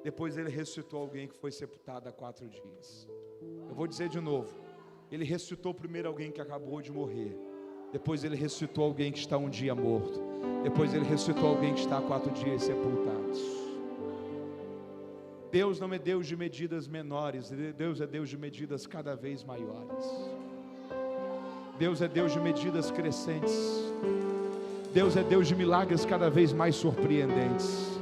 Depois ele ressuscitou alguém que foi sepultado há 4 dias. Eu vou dizer de novo. Ele ressuscitou primeiro alguém que acabou de morrer. Depois Ele ressuscitou alguém que está um dia morto. Depois Ele ressuscitou alguém que está há 4 dias sepultados. Deus não é Deus de medidas menores, Deus é Deus de medidas cada vez maiores. Deus é Deus de medidas crescentes. Deus é Deus de milagres cada vez mais surpreendentes.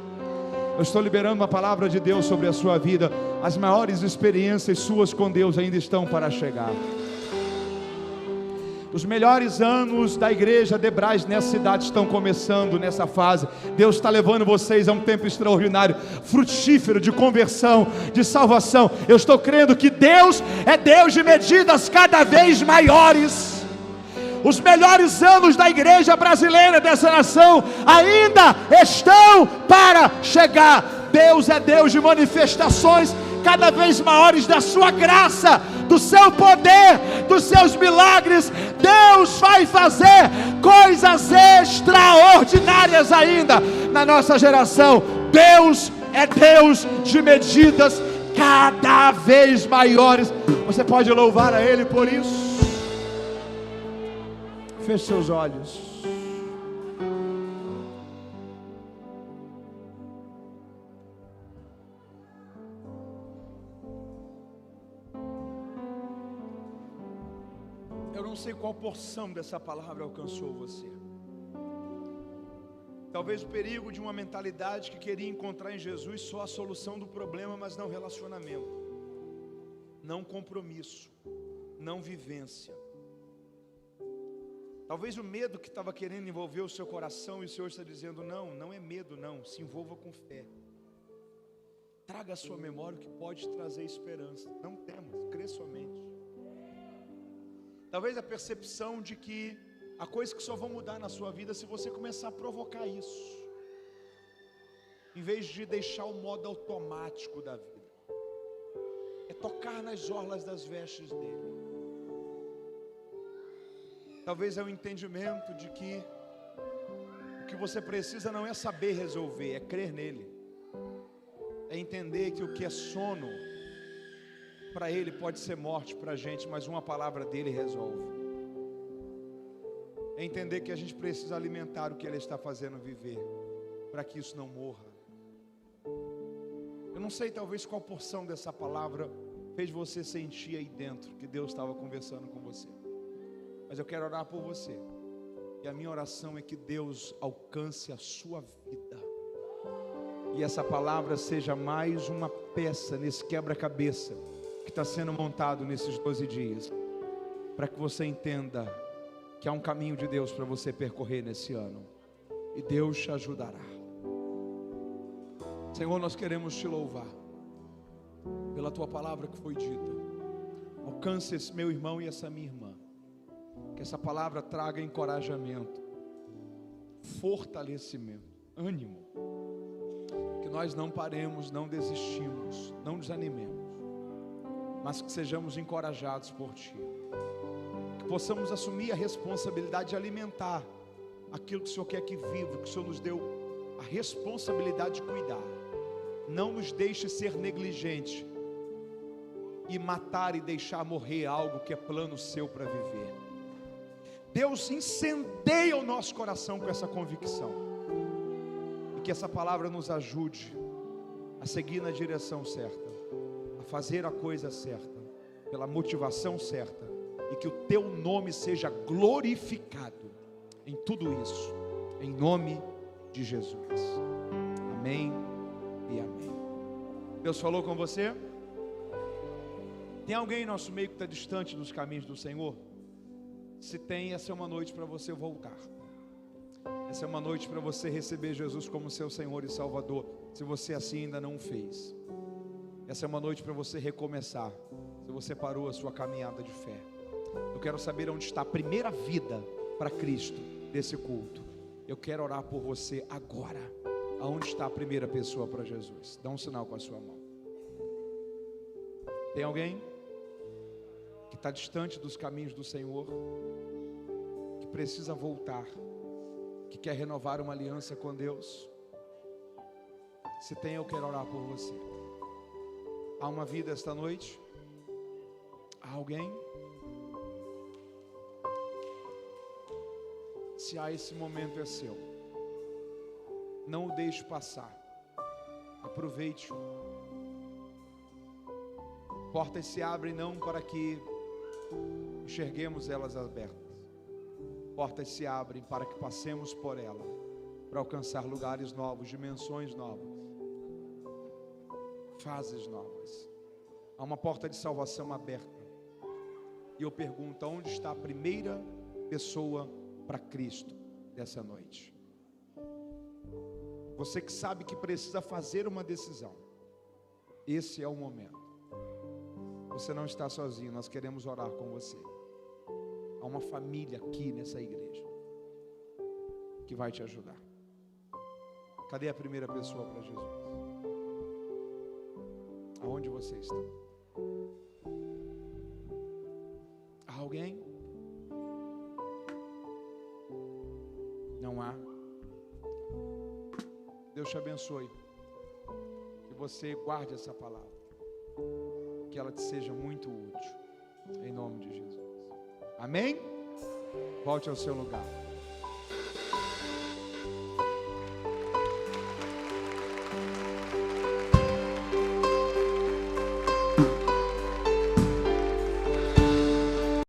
Eu estou liberando uma palavra de Deus sobre a sua vida. As maiores experiências suas com Deus ainda estão para chegar. Os melhores anos da igreja de Braz nessa cidade estão começando nessa fase. Deus está levando vocês a um tempo extraordinário, frutífero, de conversão, de salvação. Eu estou crendo que Deus é Deus de medidas cada vez maiores. Os melhores anos da igreja brasileira, dessa nação, ainda estão para chegar. Deus é Deus de manifestações cada vez maiores da sua graça, do seu poder, dos seus milagres. Deus vai fazer coisas extraordinárias ainda na nossa geração. Deus é Deus de medidas cada vez maiores. Você pode louvar a Ele por isso? Feche seus olhos. Eu não sei qual porção dessa palavra alcançou você. Talvez o perigo de uma mentalidade que queria encontrar em Jesus só a solução do problema, mas não relacionamento, não compromisso, não vivência. Talvez o medo que estava querendo envolver o seu coração, e o Senhor está dizendo: não, não é medo não, se envolva com fé. Traga à sua memória o que pode trazer esperança. Não temas, crê somente. Talvez a percepção de que há coisas que só vão mudar na sua vida se você começar a provocar isso, em vez de deixar o modo automático da vida. É tocar nas orlas das vestes dele. Talvez é o entendimento de que o que você precisa não é saber resolver, é crer nele. É entender que o que é sono para ele pode ser morte para a gente, mas uma palavra dele resolve. É entender que a gente precisa alimentar o que ele está fazendo viver, para que isso não morra. Eu não sei talvez qual porção dessa palavra fez você sentir aí dentro que Deus estava conversando com você, mas eu quero orar por você. E a minha oração é que Deus alcance a sua vida, e essa palavra seja mais uma peça nesse quebra-cabeça que está sendo montado nesses 12 dias, para que você entenda que há um caminho de Deus para você percorrer nesse ano, e Deus te ajudará. Senhor, nós queremos te louvar pela tua palavra que foi dita. Alcance esse meu irmão e essa minha irmã, que essa palavra traga encorajamento, fortalecimento, ânimo, que nós não paremos, não desistimos, não desanimemos, mas que sejamos encorajados por Ti, que possamos assumir a responsabilidade de alimentar aquilo que o Senhor quer que viva, que o Senhor nos deu a responsabilidade de cuidar. Não nos deixe ser negligente e matar e deixar morrer algo que é plano seu para viver. Deus, incendeia o nosso coração com essa convicção, e que essa palavra nos ajude a seguir na direção certa, a fazer a coisa certa, pela motivação certa, e que o teu nome seja glorificado em tudo isso, em nome de Jesus. Amém e amém. Deus falou com você? Tem alguém em nosso meio que está distante dos caminhos do Senhor? Se tem, essa é uma noite para você voltar. Essa é uma noite para você receber Jesus como seu Senhor e Salvador, se você assim ainda não o fez. Essa é uma noite para você recomeçar, se você parou a sua caminhada de fé. Eu quero saber onde está a primeira vida para Cristo desse culto. Eu quero orar por você agora. Aonde está a primeira pessoa para Jesus? Dá um sinal com a sua mão. Tem alguém que está distante dos caminhos do Senhor, que precisa voltar, que quer renovar uma aliança com Deus? Se tem, eu quero orar por você. Há uma vida esta noite? Há alguém? iniciar esse momento é seu. Não o deixe passar. Aproveite-o. Portas se abrem não para que enxerguemos elas abertas. Portas se abrem para que passemos por ela, para alcançar lugares novos, dimensões novas, fases novas. Há uma porta de salvação aberta. E eu pergunto, onde está a primeira pessoa para Cristo dessa noite? Você que sabe que precisa fazer uma decisão, esse é o momento. Você não está sozinho, nós queremos orar com você. Há uma família aqui nessa igreja que vai te ajudar. Cadê a primeira pessoa para Jesus? Aonde você está? Há alguém? Não há? Deus te abençoe. Que você guarde essa palavra. Que ela te seja muito útil. Em nome de Jesus. Amém? Volte ao seu lugar.